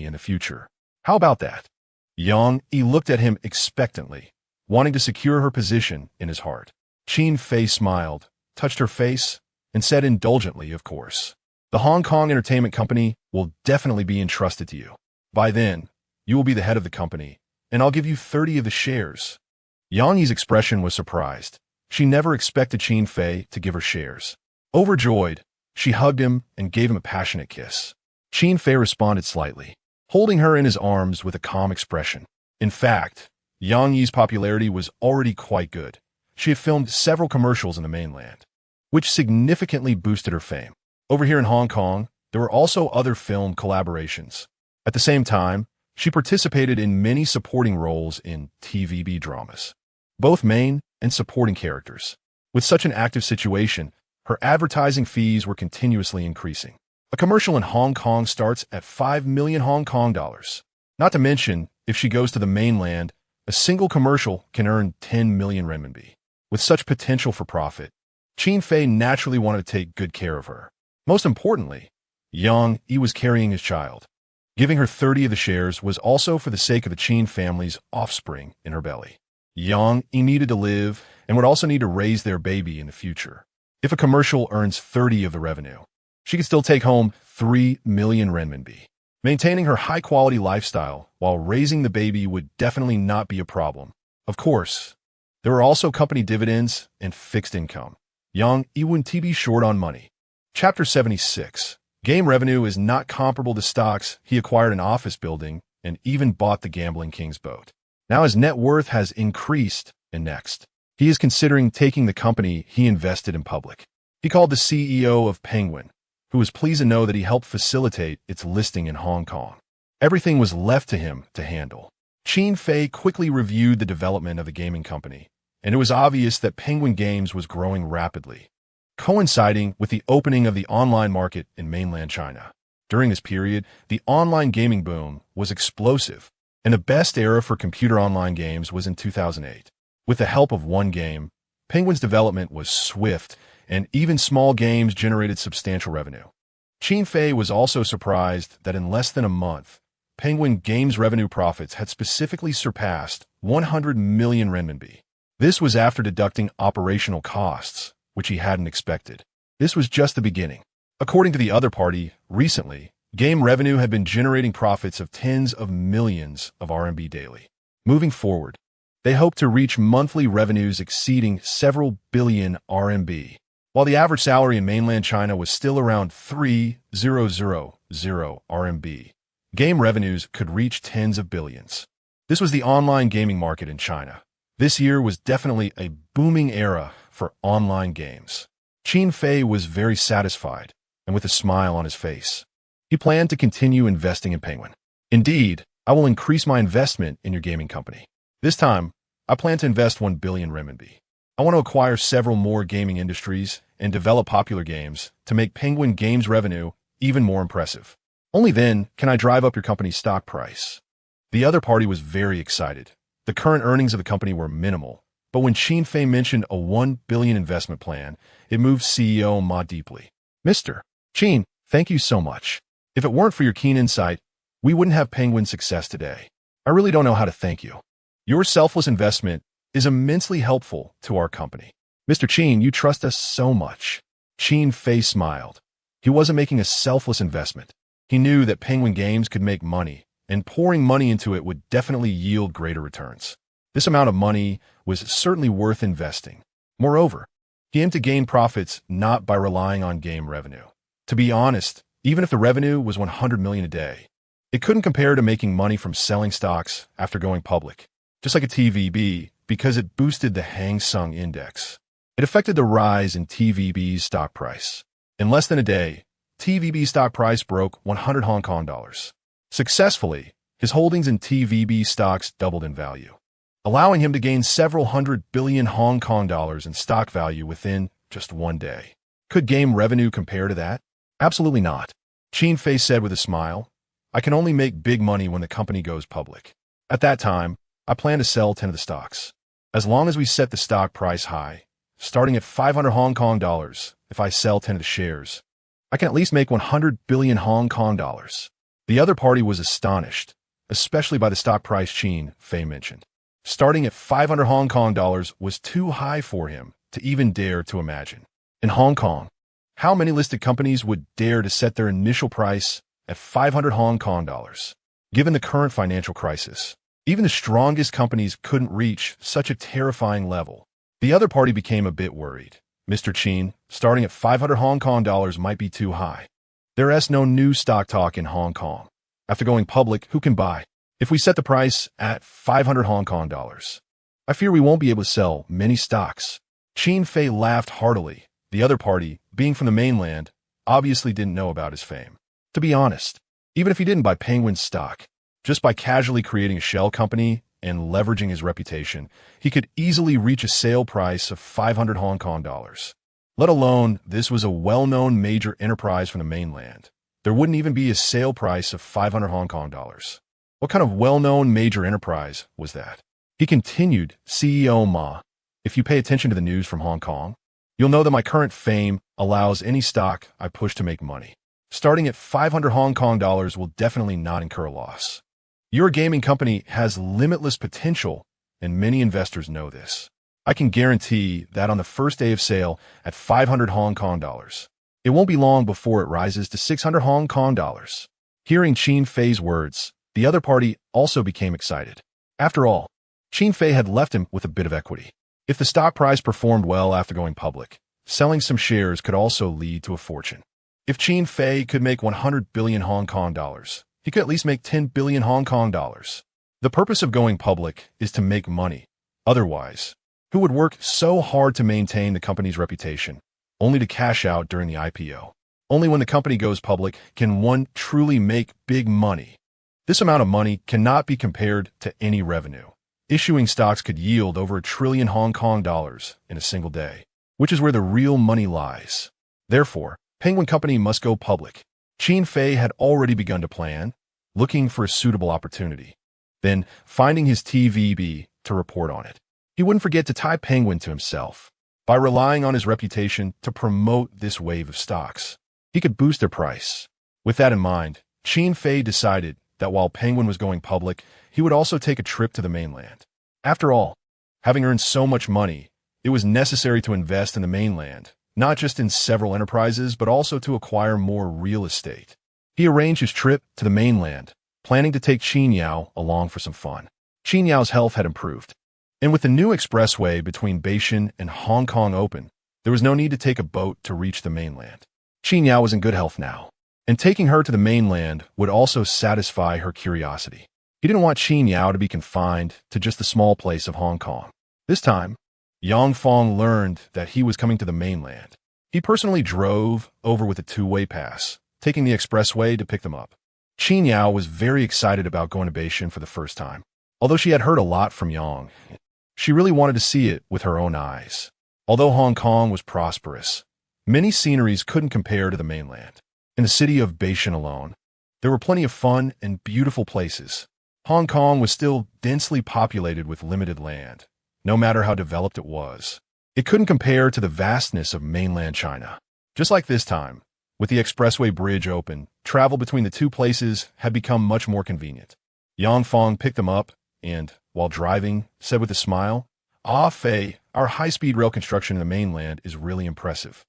in the future. How about that? Yang Yi looked at him expectantly, wanting to secure her position in his heart. Qin Fei smiled, touched her face, and said indulgently, of course. The Hong Kong Entertainment Company will definitely be entrusted to you. By then, you will be the head of the company, and I'll give you 30 of the shares. Yang Yi's expression was surprised. She never expected Qin Fei to give her shares. Overjoyed, she hugged him and gave him a passionate kiss. Qin Fei responded slightly, holding her in his arms with a calm expression. In fact, Yang Yi's popularity was already quite good. She had filmed several commercials in the mainland, which significantly boosted her fame. Over here in Hong Kong, there were also other film collaborations. At the same time, she participated in many supporting roles in TVB dramas, both main and supporting characters. With such an active situation, her advertising fees were continuously increasing. A commercial in Hong Kong starts at 5 million Hong Kong dollars. Not to mention, if she goes to the mainland, a single commercial can earn 10 million renminbi. With such potential for profit, Qin Fei naturally wanted to take good care of her. Most importantly, Yang Yi was carrying his child. Giving her 30 of the shares was also for the sake of the Qin family's offspring in her belly. Yang Yi needed to live and would also need to raise their baby in the future. If a commercial earns 30 of the revenue, she could still take home 3 million renminbi. Maintaining her high-quality lifestyle while raising the baby would definitely not be a problem. Of course, there were also company dividends and fixed income. Yang Yi wouldn't be short on money. Chapter 76. Game revenue is not comparable to stocks. He acquired an office building and even bought the Gambling King's boat. Now his net worth has increased, and next, he is considering taking the company he invested in public. He called the CEO of Penguin, who was pleased to know that he helped facilitate its listing in Hong Kong. Everything was left to him to handle. Qin Fei quickly reviewed the development of the gaming company, and it was obvious that Penguin Games was growing rapidly, coinciding with the opening of the online market in mainland China. During this period, the online gaming boom was explosive, and the best era for computer online games was in 2008. With the help of one game, Penguin's development was swift, and even small games generated substantial revenue. Qin Fei was also surprised that in less than a month, Penguin Games' revenue profits had specifically surpassed 100 million renminbi. This was after deducting operational costs, which he hadn't expected. This was just the beginning. According to the other party, recently, game revenue had been generating profits of tens of millions of RMB daily. Moving forward, they hope to reach monthly revenues exceeding several billion RMB. While the average salary in mainland China was still around 3,000 RMB, game revenues could reach tens of billions. This was the online gaming market in China. This year was definitely a booming era for online games. Qin Fei was very satisfied, and with a smile on his face, he planned to continue investing in Penguin. Indeed, I will increase my investment in your gaming company. This time, I plan to invest 1 billion renminbi. I want to acquire several more gaming industries and develop popular games to make Penguin Games' revenue even more impressive. Only then can I drive up your company's stock price. The other party was very excited. The current earnings of the company were minimal, but when Qin Fei mentioned a 1 billion investment plan, it moved CEO Ma deeply. Mr. Qin, thank you so much. If it weren't for your keen insight, we wouldn't have Penguin's success today. I really don't know how to thank you. Your selfless investment is immensely helpful to our company. Mr. Qin, you trust us so much. Qin Fei smiled. He wasn't making a selfless investment. He knew that Penguin Games could make money, and pouring money into it would definitely yield greater returns. This amount of money was certainly worth investing. Moreover, he aimed to gain profits not by relying on game revenue. To be honest, even if the revenue was 100 million a day, it couldn't compare to making money from selling stocks after going public. Just like a TVB, because it boosted the Hang Seng Index. It affected the rise in TVB's stock price. In less than a day, TVB stock price broke 100 Hong Kong dollars. Successfully, his holdings in TVB stocks doubled in value, allowing him to gain several hundred billion Hong Kong dollars in stock value within just one day. Could game revenue compare to that? Absolutely not. Qin Fei said with a smile, I can only make big money when the company goes public. At that time, I plan to sell 10 of the stocks. As long as we set the stock price high, starting at 500 Hong Kong dollars, if I sell 10 of the shares, I can at least make 100 billion Hong Kong dollars. The other party was astonished, especially by the stock price Qin Fei mentioned. Starting at 500 Hong Kong dollars was too high for him to even dare to imagine. In Hong Kong, how many listed companies would dare to set their initial price at 500 Hong Kong dollars? Given the current financial crisis, even the strongest companies couldn't reach such a terrifying level. The other party became a bit worried. Mr. Qin, starting at 500 Hong Kong dollars might be too high. There is no new stock talk in Hong Kong. After going public, who can buy? If we set the price at 500 Hong Kong dollars, I fear we won't be able to sell many stocks. Qin Fei laughed heartily. The other party, being from the mainland, obviously didn't know about his fame. To be honest, even if he didn't buy Penguin's stock, just by casually creating a shell company and leveraging his reputation, he could easily reach a sale price of 500 Hong Kong dollars. Let alone this was a well-known major enterprise from the mainland. There wouldn't even be a sale price of 500 Hong Kong dollars. What kind of well-known major enterprise was that? He continued, CEO Ma, if you pay attention to the news from Hong Kong, you'll know that my current fame allows any stock I push to make money. Starting at 500 Hong Kong dollars will definitely not incur a loss. Your gaming company has limitless potential, and many investors know this. I can guarantee that on the first day of sale at 500 Hong Kong dollars, it won't be long before it rises to 600 Hong Kong dollars. Hearing Qin Fei's words, the other party also became excited. After all, Qin Fei had left him with a bit of equity. If the stock price performed well after going public, selling some shares could also lead to a fortune. If Qin Fei could make 100 billion Hong Kong dollars, he could at least make 10 billion Hong Kong dollars. The purpose of going public is to make money. Otherwise, who would work so hard to maintain the company's reputation, only to cash out during the IPO? Only when the company goes public can one truly make big money. This amount of money cannot be compared to any revenue. Issuing stocks could yield over 1 trillion Hong Kong dollars in a single day, which is where the real money lies. Therefore, Penguin Company must go public. Qin Fei had already begun to plan, looking for a suitable opportunity, then finding his TVB to report on it. He wouldn't forget to tie Penguin to himself. By relying on his reputation to promote this wave of stocks, he could boost their price. With that in mind, Qin Fei decided that while Penguin was going public, he would also take a trip to the mainland. After all, having earned so much money, it was necessary to invest in the mainland, not just in several enterprises, but also to acquire more real estate. He arranged his trip to the mainland, planning to take Qin Yao along for some fun. Qin Yao's health had improved, and with the new expressway between Beijing and Hong Kong open, there was no need to take a boat to reach the mainland. Qin Yao was in good health now, and taking her to the mainland would also satisfy her curiosity. He didn't want Qin Yao to be confined to just the small place of Hong Kong. This time, Yang Fong learned that he was coming to the mainland. He personally drove over with a two-way pass, taking the expressway to pick them up. Qin Yao was very excited about going to Beijing for the first time. Although she had heard a lot from Yang, she really wanted to see it with her own eyes. Although Hong Kong was prosperous, many sceneries couldn't compare to the mainland. In the city of Beijing alone, there were plenty of fun and beautiful places. Hong Kong was still densely populated with limited land. No matter how developed it was, it couldn't compare to the vastness of mainland China. Just like this time, with the expressway bridge open, travel between the two places had become much more convenient. Yang Fong picked them up and, while driving, said with a smile, "Ah, Fei, our high-speed rail construction in the mainland is really impressive.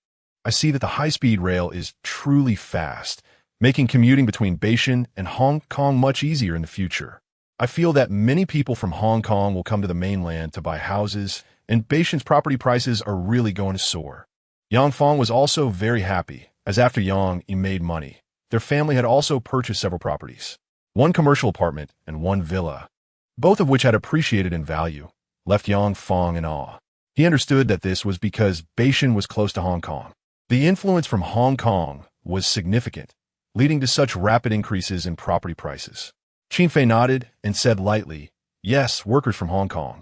I see that the high-speed rail is truly fast, making commuting between Beijing and Hong Kong much easier in the future. I feel that many people from Hong Kong will come to the mainland to buy houses, and Beijing's property prices are really going to soar." Yang Fong was also very happy, as after Yang made money, their family had also purchased several properties. One commercial apartment and one villa, both of which had appreciated in value, left Yang Fong in awe. He understood that this was because Beijing was close to Hong Kong. The influence from Hong Kong was significant, leading to such rapid increases in property prices. Qin Fei nodded and said lightly, "Yes, workers from Hong Kong,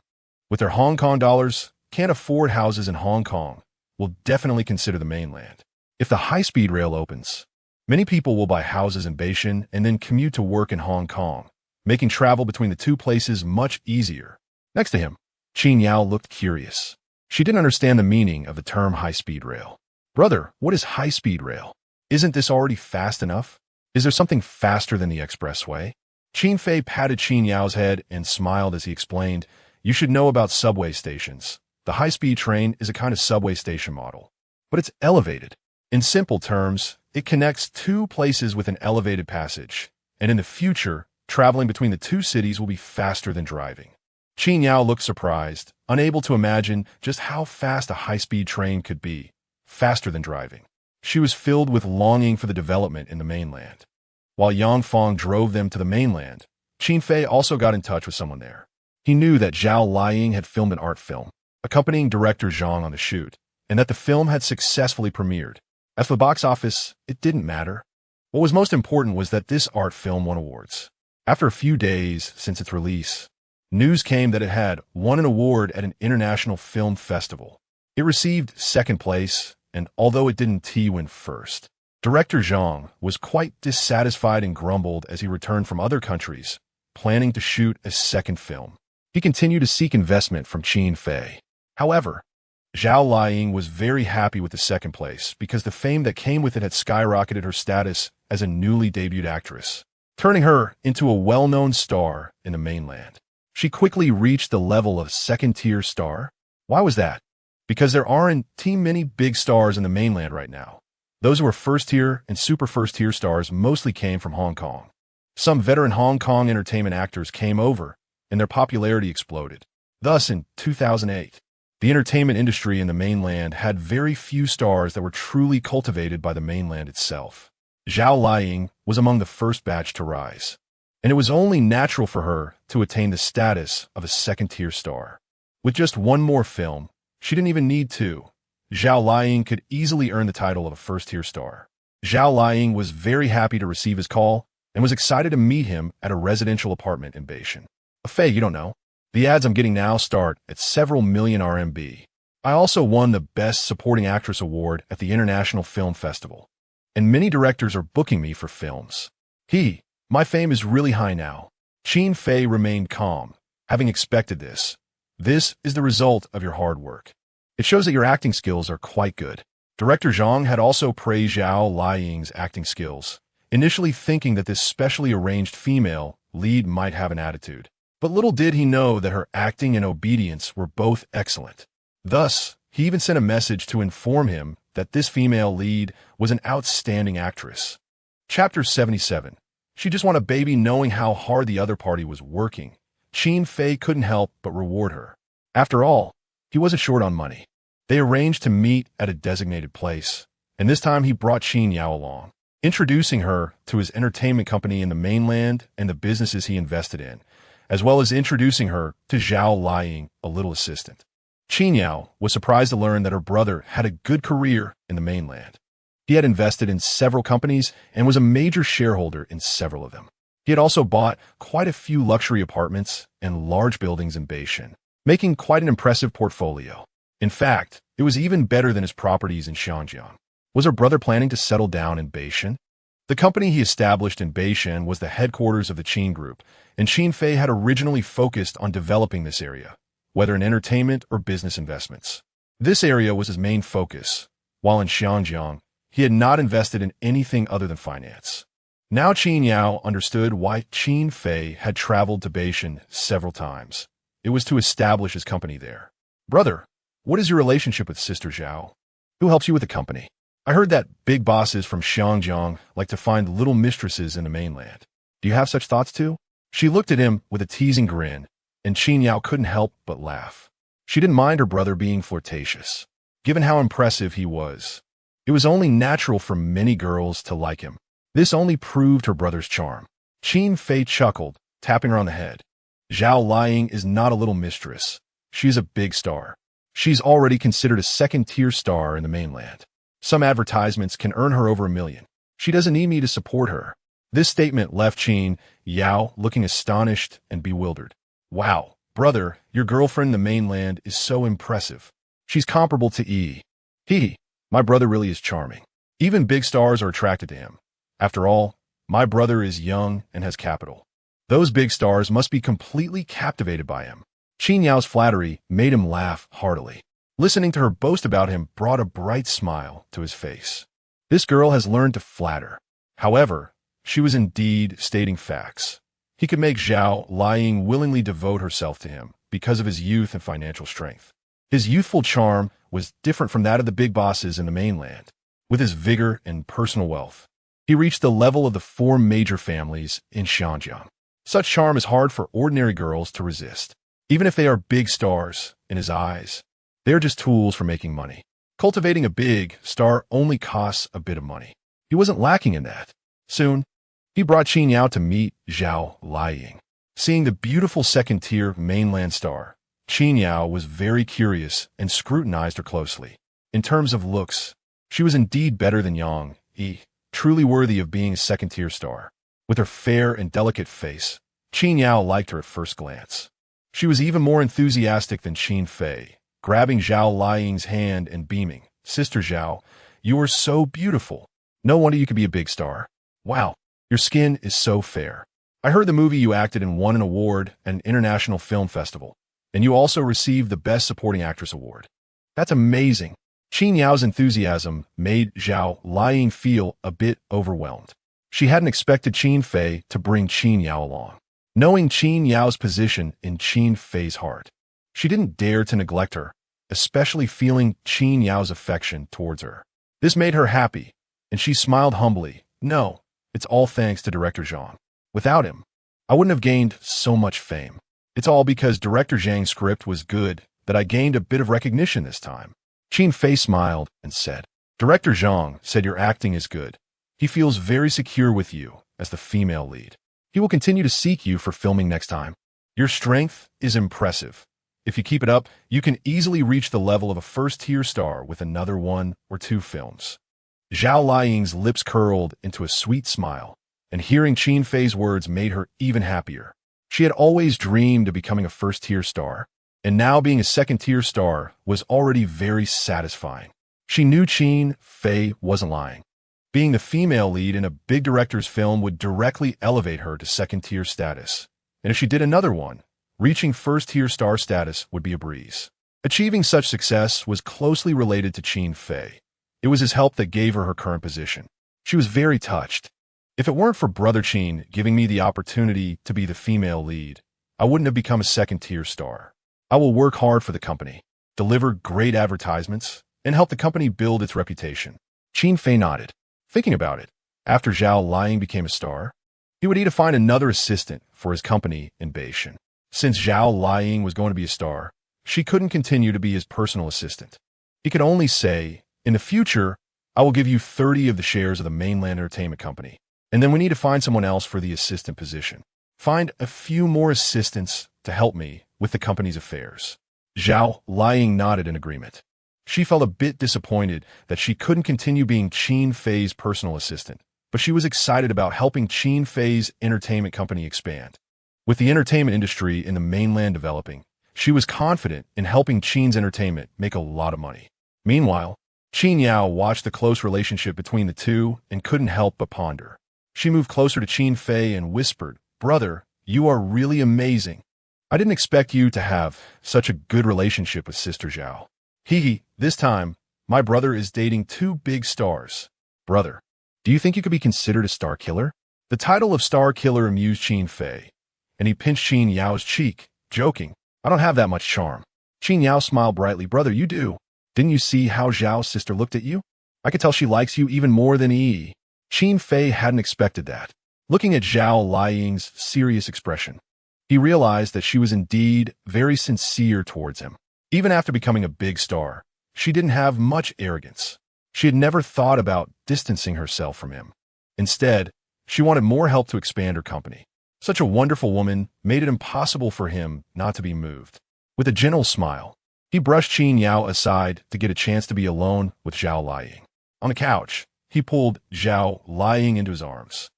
with their Hong Kong dollars, can't afford houses in Hong Kong, will definitely consider the mainland. If the high-speed rail opens, many people will buy houses in Beijing and then commute to work in Hong Kong, making travel between the two places much easier." Next to him, Qin Yao looked curious. She didn't understand the meaning of the term high-speed rail. "Brother, what is high-speed rail? Isn't this already fast enough?" Is there something faster than the expressway? Qin Fei patted Qin Yao's head and smiled as he explained, you should know about subway stations. The high-speed train is a kind of subway station model, but it's elevated. In simple terms, it connects two places with an elevated passage, and in the future, traveling between the two cities will be faster than driving. Qin Yao looked surprised, unable to imagine just how fast a high-speed train could be, faster than driving. She was filled with longing for the development in the mainland. While Yang Fong drove them to the mainland, Qin Fei also got in touch with someone there. He knew that Zhao Liying had filmed an art film, accompanying director Zhang on the shoot, and that the film had successfully premiered. As for the box office, it didn't matter. What was most important was that this art film won awards. After a few days since its release, news came that it had won an award at an international film festival. It received second place, and although it didn't win first, director Zhang was quite dissatisfied and grumbled as he returned from other countries, planning to shoot a second film. He continued to seek investment from Qin Fei. However, Zhao Liying was very happy with the second place because the fame that came with it had skyrocketed her status as a newly debuted actress, turning her into a well-known star in the mainland. She quickly reached the level of second-tier star. Why was that? Because there aren't many big stars in the mainland right now. Those who were first-tier and super first-tier stars mostly came from Hong Kong. Some veteran Hong Kong entertainment actors came over, and their popularity exploded. Thus, in 2008, the entertainment industry in the mainland had very few stars that were truly cultivated by the mainland itself. Zhao Liying was among the first batch to rise, and it was only natural for her to attain the status of a second-tier star. With just one more film, she didn't even need two. Zhao Liying could easily earn the title of a first-tier star. Zhao Liying was very happy to receive his call and was excited to meet him at a residential apartment in Beijing. Fei, you don't know. The ads I'm getting now start at several million RMB. I also won the Best Supporting Actress Award at the International Film Festival, and many directors are booking me for films. My fame is really high now. Qin Fei remained calm, having expected this. This is the result of your hard work. It shows that your acting skills are quite good. Director Zhang had also praised Zhao Liying's acting skills, initially thinking that this specially arranged female lead might have an attitude. But little did he know that her acting and obedience were both excellent. Thus, he even sent a message to inform him that this female lead was an outstanding actress. Chapter 77. She just wanted a baby. Knowing how hard the other party was working, Qin Fei couldn't help but reward her. After all, he wasn't short on money. They arranged to meet at a designated place, and this time he brought Qin Yao along, introducing her to his entertainment company in the mainland and the businesses he invested in, as well as introducing her to Zhao Liying, a little assistant. Qin Yao was surprised to learn that her brother had a good career in the mainland. He had invested in several companies and was a major shareholder in several of them. He had also bought quite a few luxury apartments and large buildings in Beijing, making quite an impressive portfolio. In fact, it was even better than his properties in Xianjiang. Was her brother planning to settle down in Beijing? The company he established in Beijing was the headquarters of the Qin Group, and Qin Fei had originally focused on developing this area, whether in entertainment or business investments. This area was his main focus, while in Xianjiang, he had not invested in anything other than finance. Now Qin Yao understood why Qin Fei had traveled to Beijing several times. It was to establish his company there. Brother, what is your relationship with Sister Zhao? Who helps you with the company? I heard that big bosses from Xianjiang like to find little mistresses in the mainland. Do you have such thoughts too? She looked at him with a teasing grin, and Qin Yao couldn't help but laugh. She didn't mind her brother being flirtatious. Given how impressive he was, it was only natural for many girls to like him. This only proved her brother's charm. Qin Fei chuckled, tapping her on the head. Zhao Liying is not a little mistress. She's a big star. She's already considered a second-tier star in the mainland. Some advertisements can earn her over $1 million. She doesn't need me to support her. This statement left Qin Yao looking astonished and bewildered. Wow, brother, your girlfriend in the mainland is so impressive. She's comparable to E. My brother really is charming. Even big stars are attracted to him. After all, my brother is young and has capital. Those big stars must be completely captivated by him. Qin Yao's flattery made him laugh heartily. Listening to her boast about him brought a bright smile to his face. This girl has learned to flatter. However, she was indeed stating facts. He could make Zhao Liying willingly devote herself to him because of his youth and financial strength. His youthful charm was different from that of the big bosses in the mainland. With his vigor and personal wealth, he reached the level of the 4 major families in Xinjiang. Such charm is hard for ordinary girls to resist. Even if they are big stars in his eyes, they are just tools for making money. Cultivating a big star only costs a bit of money. He wasn't lacking in that. Soon, he brought Qin Yao to meet Zhao Liying. Seeing the beautiful second-tier mainland star, Qin Yao was very curious and scrutinized her closely. In terms of looks, she was indeed better than Yang Yi, truly worthy of being a second-tier star. With her fair and delicate face, Qin Yao liked her at first glance. She was even more enthusiastic than Qin Fei, grabbing Zhao Liying's hand and beaming. "Sister Zhao, you are so beautiful. No wonder you could be a big star. Wow, your skin is so fair. I heard the movie you acted in won an award at an international film festival, and you also received the Best Supporting Actress award. That's amazing." Qin Yao's enthusiasm made Zhao Liying feel a bit overwhelmed. She hadn't expected Qin Fei to bring Qin Yao along. Knowing Qin Yao's position in Qin Fei's heart, she didn't dare to neglect her, especially feeling Qin Yao's affection towards her. This made her happy, and she smiled humbly. "No, it's all thanks to Director Zhang. Without him, I wouldn't have gained so much fame. It's all because Director Zhang's script was good that I gained a bit of recognition this time." Qin Fei smiled and said, "Director Zhang said your acting is good. He feels very secure with you as the female lead. He will continue to seek you for filming next time. Your strength is impressive. If you keep it up, you can easily reach the level of a first-tier star with another 1 or 2 films." Zhao Liying's lips curled into a sweet smile, and hearing Qin Fei's words made her even happier. She had always dreamed of becoming a first-tier star, and now being a second-tier star was already very satisfying. She knew Qin Fei wasn't lying. Being the female lead in a big director's film would directly elevate her to second-tier status. And if she did another one, reaching first-tier star status would be a breeze. Achieving such success was closely related to Qin Fei. It was his help that gave her her current position. She was very touched. "If it weren't for Brother Qin giving me the opportunity to be the female lead, I wouldn't have become a second-tier star. I will work hard for the company, deliver great advertisements, and help the company build its reputation." Qin Fei nodded. Thinking about it, after Zhao Liying became a star, he would need to find another assistant for his company in Beijing. Since Zhao Liying was going to be a star, she couldn't continue to be his personal assistant. He could only say, "In the future, I will give you 30 of the shares of the mainland entertainment company, and then we need to find someone else for the assistant position. Find a few more assistants to help me with the company's affairs." Zhao Liying nodded in agreement. She felt a bit disappointed that she couldn't continue being Qin Fei's personal assistant, but she was excited about helping Qin Fei's entertainment company expand. With the entertainment industry in the mainland developing, she was confident in helping Qin's entertainment make a lot of money. Meanwhile, Qin Yao watched the close relationship between the two and couldn't help but ponder. She moved closer to Qin Fei and whispered, "Brother, you are really amazing. I didn't expect you to have such a good relationship with Sister Zhao. This time, my brother is dating 2 big stars. Brother, do you think you could be considered a star killer?" The title of star killer amused Qin Fei, and he pinched Qin Yao's cheek, joking, "I don't have that much charm." Qin Yao smiled brightly. "Brother, you do. Didn't you see how Zhao's sister looked at you? I could tell she likes you even more than Yi." Qin Fei hadn't expected that. Looking at Zhao Liying's serious expression, he realized that she was indeed very sincere towards him. Even after becoming a big star, she didn't have much arrogance. She had never thought about distancing herself from him. Instead, she wanted more help to expand her company. Such a wonderful woman made it impossible for him not to be moved. With a gentle smile, he brushed Qin Yao aside to get a chance to be alone with Zhao Liying. On the couch, he pulled Zhao Liying into his arms.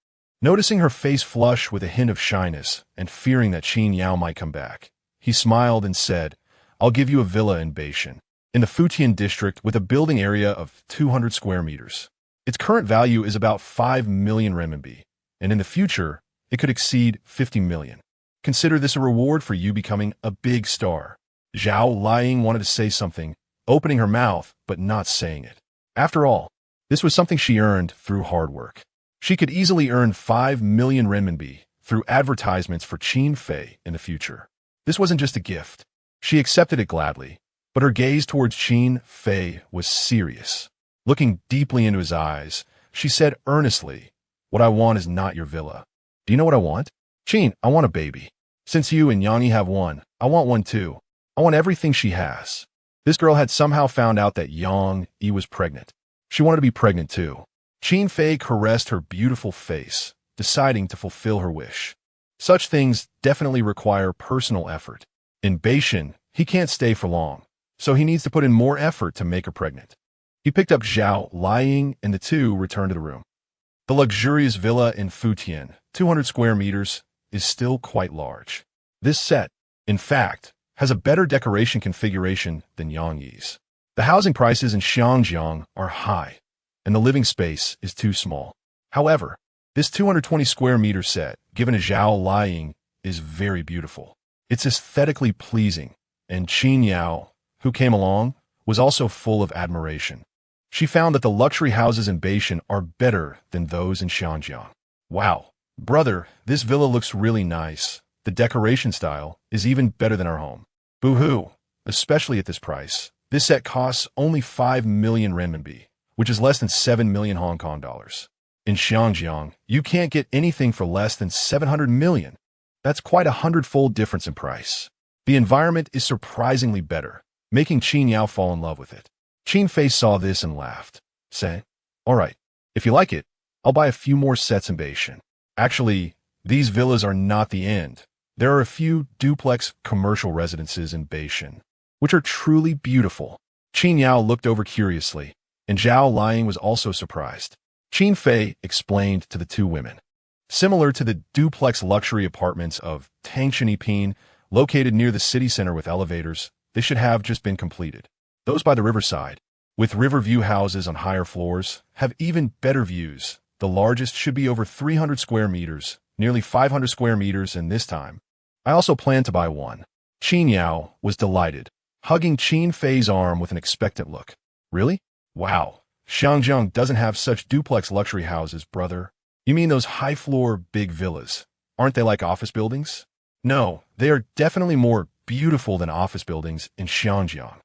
Noticing her face flush with a hint of shyness and fearing that Qin Yao might come back, he smiled and said, "I'll give you a villa in Beijing, in the Futian district with a building area of 200 square meters. Its current value is about 5 million renminbi, and in the future, it could exceed 50 million. Consider this a reward for you becoming a big star." Zhao Liying wanted to say something, opening her mouth but not saying it. After all, this was something she earned through hard work. She could easily earn 5 million renminbi through advertisements for Qin Fei in the future. This wasn't just a gift. She accepted it gladly, but her gaze towards Qin Fei was serious. Looking deeply into his eyes, she said earnestly, "What I want is not your villa. Do you know what I want? Qin, I want a baby. Since you and Yang Yi have one, I want one too. I want everything she has." This girl had somehow found out that Yang Yi was pregnant. She wanted to be pregnant too. Qin Fei caressed her beautiful face, deciding to fulfill her wish. Such things definitely require personal effort. In Beishan, he can't stay for long, so he needs to put in more effort to make her pregnant. He picked up Zhao Liying and the two returned to the room. The luxurious villa in Futian, 200 square meters, is still quite large. This set, in fact, has a better decoration configuration than Yang Yi's. The housing prices in Xiangjiang are high, and the living space is too small. However, this 220 square meter set, given to Zhao Liying, is very beautiful. It's aesthetically pleasing, and Qin Yao, who came along, was also full of admiration. She found that the luxury houses in Beishan are better than those in Xiangjiang. "Wow, brother, this villa looks really nice. The decoration style is even better than our home." "Boo-hoo, especially at this price. This set costs only 5 million renminbi, which is less than 7 million Hong Kong dollars. In Xiangjiang, you can't get anything for less than 700 million. That's quite a 100-fold difference in price. The environment is surprisingly better, making Qin Yao fall in love with it." Qin Fei saw this and laughed, saying, "All right, if you like it, I'll buy a few more sets in Beishan. Actually, these villas are not the end. There are a few duplex commercial residences in Beishan, which are truly beautiful." Qin Yao looked over curiously, and Zhao Liying was also surprised. Qin Fei explained to the two women. Similar to the duplex luxury apartments of Tangshan located near the city center with elevators, they should have just been completed. Those by the riverside, with river view houses on higher floors, have even better views. The largest should be over 300 square meters, nearly 500 square meters, and this time, I also plan to buy one. Qin Yao was delighted, hugging Qin Fei's arm with an expectant look. "Really? Wow. Xiangjiang doesn't have such duplex luxury houses, brother. You mean those high-floor big villas? Aren't they like office buildings?" "No, they are definitely more beautiful than office buildings in Xiangjiang.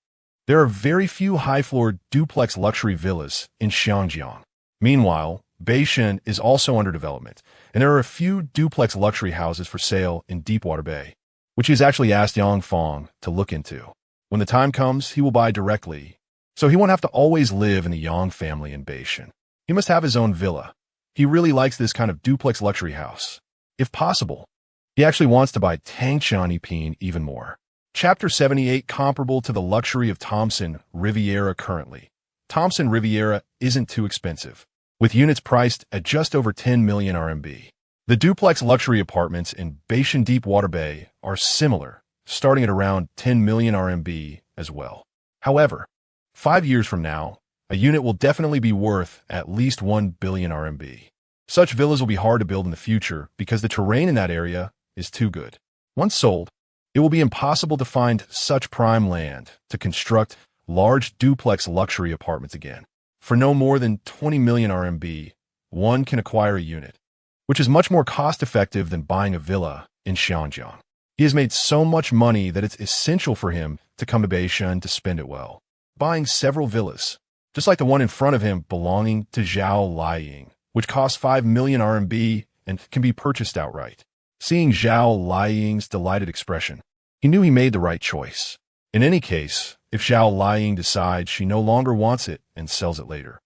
There are very few high-floor duplex luxury villas in Xiangjiang. Meanwhile, Beishan is also under development, and there are a few duplex luxury houses for sale in Deepwater Bay, which he's actually asked Yang Fong to look into. When the time comes, he will buy directly, so he won't have to always live in the Yang family in Beishan. He must have his own villa. He really likes this kind of duplex luxury house. If possible, he actually wants to buy Tangshan even more." Chapter 78, comparable to the luxury of Thompson Riviera currently. Thompson Riviera isn't too expensive, with units priced at just over 10 million RMB. The duplex luxury apartments in Beishan Deepwater Bay are similar, starting at around 10 million RMB as well. However, 5 years from now, a unit will definitely be worth at least 1 billion RMB. Such villas will be hard to build in the future because the terrain in that area is too good. Once sold, it will be impossible to find such prime land to construct large duplex luxury apartments again. For no more than 20 million RMB, one can acquire a unit, which is much more cost-effective than buying a villa in Xiangjiang. He has made so much money that it's essential for him to come to Beishan to spend it well, buying several villas, just like the one in front of him belonging to Zhao Liying, which costs 5 million RMB and can be purchased outright. Seeing Zhao Liying's delighted expression, he knew he made the right choice. In any case, if Zhao Liying decides she no longer wants it and sells it later,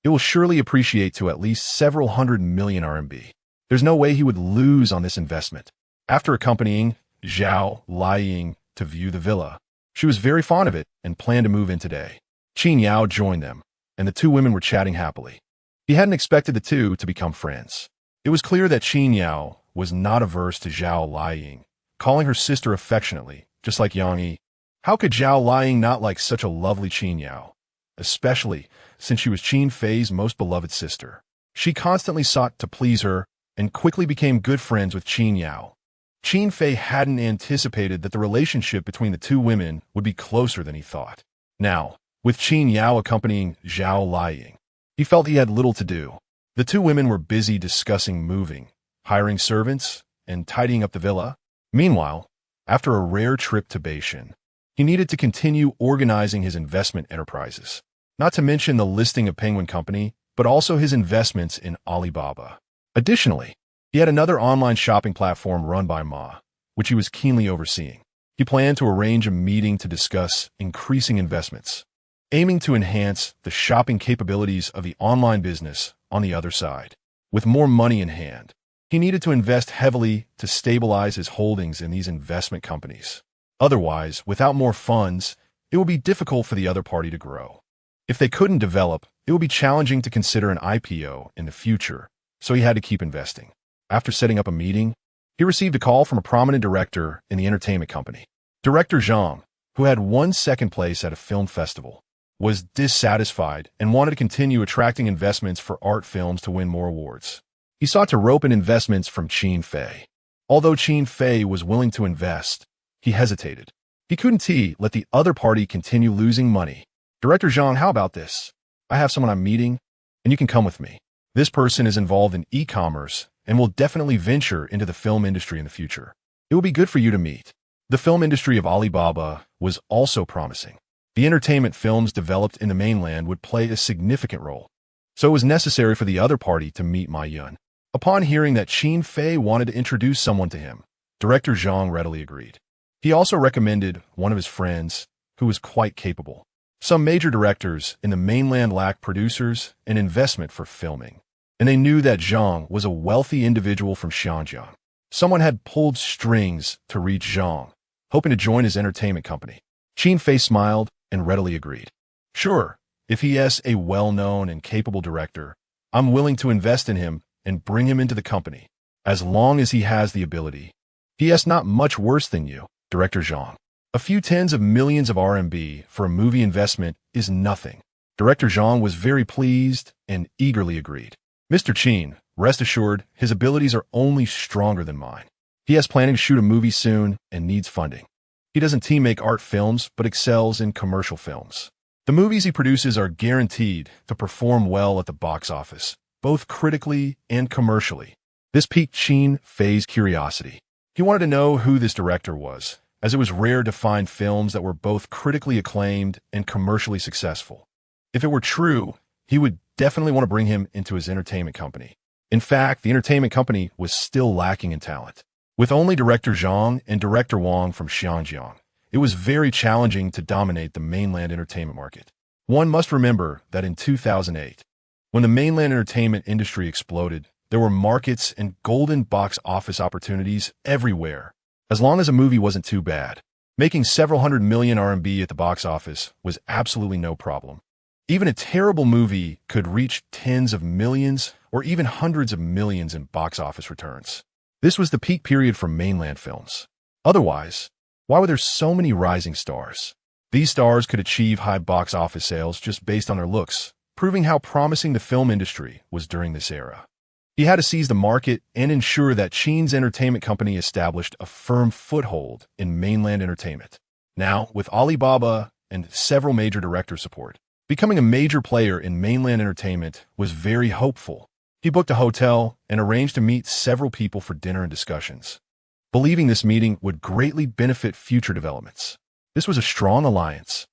it will surely appreciate to at least several 100 million RMB. There's no way he would lose on this investment. After accompanying Zhao Liying to view the villa, she was very fond of it and planned to move in today. Qin Yao joined them, and the two women were chatting happily. He hadn't expected the two to become friends. It was clear that Qin Yao was not averse to Zhao Liying, calling her sister affectionately, just like Yang Yi. How could Zhao Liying not like such a lovely Qin Yao, especially since she was Qin Fei's most beloved sister? She constantly sought to please her and quickly became good friends with Qin Yao. Qin Fei hadn't anticipated that the relationship between the two women would be closer than he thought. Now, with Qin Yao accompanying Zhao Liying, he felt he had little to do. The two women were busy discussing moving, hiring servants, and tidying up the villa. Meanwhile, after a rare trip to Beijing, he needed to continue organizing his investment enterprises, not to mention the listing of Penguin Company, but also his investments in Alibaba. Additionally, he had another online shopping platform run by Ma, which he was keenly overseeing. He planned to arrange a meeting to discuss increasing investments, aiming to enhance the shopping capabilities of the online business on the other side. With more money in hand, he needed to invest heavily to stabilize his holdings in these investment companies. Otherwise, without more funds, it would be difficult for the other party to grow. If they couldn't develop, it would be challenging to consider an IPO in the future, so he had to keep investing. After setting up a meeting, he received a call from a prominent director in the entertainment company. Director Zhang, who had won second place at a film festival, was dissatisfied and wanted to continue attracting investments for art films to win more awards. He sought to rope in investments from Qin Fei. Although Qin Fei was willing to invest, he hesitated. He couldn't let the other party continue losing money. Director Zhang, how about this? I have someone I'm meeting, and you can come with me. This person is involved in e-commerce and will definitely venture into the film industry in the future. It will be good for you to meet. The film industry of Alibaba was also promising. The entertainment films developed in the mainland would play a significant role, so it was necessary for the other party to meet Ma Yun. Upon hearing that Qin Fei wanted to introduce someone to him, Director Zhang readily agreed. He also recommended one of his friends, who was quite capable. Some major directors in the mainland lacked producers and investment for filming, and they knew that Zhang was a wealthy individual from Xinjiang. Someone had pulled strings to reach Zhang, hoping to join his entertainment company. Qin Fei smiled and readily agreed. Sure, if he is a well-known and capable director, I'm willing to invest in him and bring him into the company, as long as he has the ability. He is not much worse than you, Director Zhang. A few tens of millions of RMB for a movie investment is nothing. Director Zhang was very pleased and eagerly agreed. Mr. Qin, rest assured, his abilities are only stronger than mine. He is planning to shoot a movie soon and needs funding. He doesn't make art films, but excels in commercial films. The movies he produces are guaranteed to perform well at the box office, both critically and commercially. This piqued Qin Fei's curiosity. He wanted to know who this director was, as it was rare to find films that were both critically acclaimed and commercially successful. If it were true, he would definitely want to bring him into his entertainment company. In fact, the entertainment company was still lacking in talent. With only Director Zhang and Director Wang from Xinjiang, it was very challenging to dominate the mainland entertainment market. One must remember that in 2008, when the mainland entertainment industry exploded, there were markets and golden box office opportunities everywhere. As long as a movie wasn't too bad, making several hundred million RMB at the box office was absolutely no problem. Even a terrible movie could reach tens of millions or even hundreds of millions in box office returns. This was the peak period for mainland films. Otherwise, why were there so many rising stars? These stars could achieve high box office sales just based on their looks, proving how promising the film industry was during this era. He had to seize the market and ensure that Qin's entertainment company established a firm foothold in mainland entertainment. Now, with Alibaba and several major director support, becoming a major player in mainland entertainment was very hopeful. He booked a hotel and arranged to meet several people for dinner and discussions, believing this meeting would greatly benefit future developments. This was a strong alliance.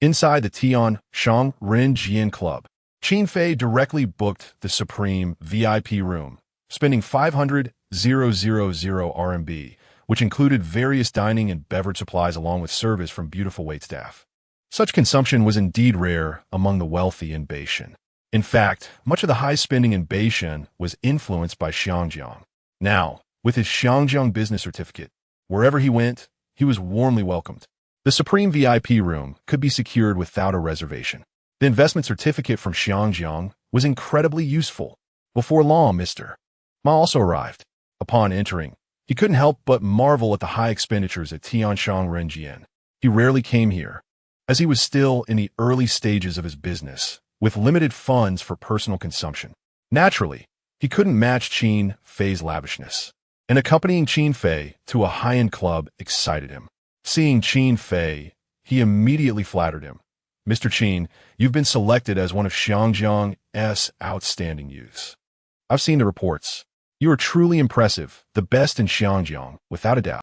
Inside the Tian Shang Ren Jian Club, Qin Fei directly booked the Supreme VIP room, spending 500,000 RMB, which included various dining and beverage supplies along with service from beautiful waitstaff. Such consumption was indeed rare among the wealthy in Beijing. In fact, much of the high spending in Beijing was influenced by Xinjiang. Now, with his Xinjiang business certificate, wherever he went, he was warmly welcomed. The Supreme VIP room could be secured without a reservation. The investment certificate from Xinjiang was incredibly useful. Before long, Mr. Ma also arrived. Upon entering, he couldn't help but marvel at the high expenditures at Tianshang Renjian. He rarely came here, as he was still in the early stages of his business, with limited funds for personal consumption. Naturally, he couldn't match Qin Fei's lavishness, and accompanying Qin Fei to a high-end club excited him. Seeing Qin Fei, he immediately flattered him, Mr. Qin, you've been selected as one of Xiangjiang's outstanding youths. I've seen the reports. You are truly impressive, the best in Xiangjiang, without a doubt.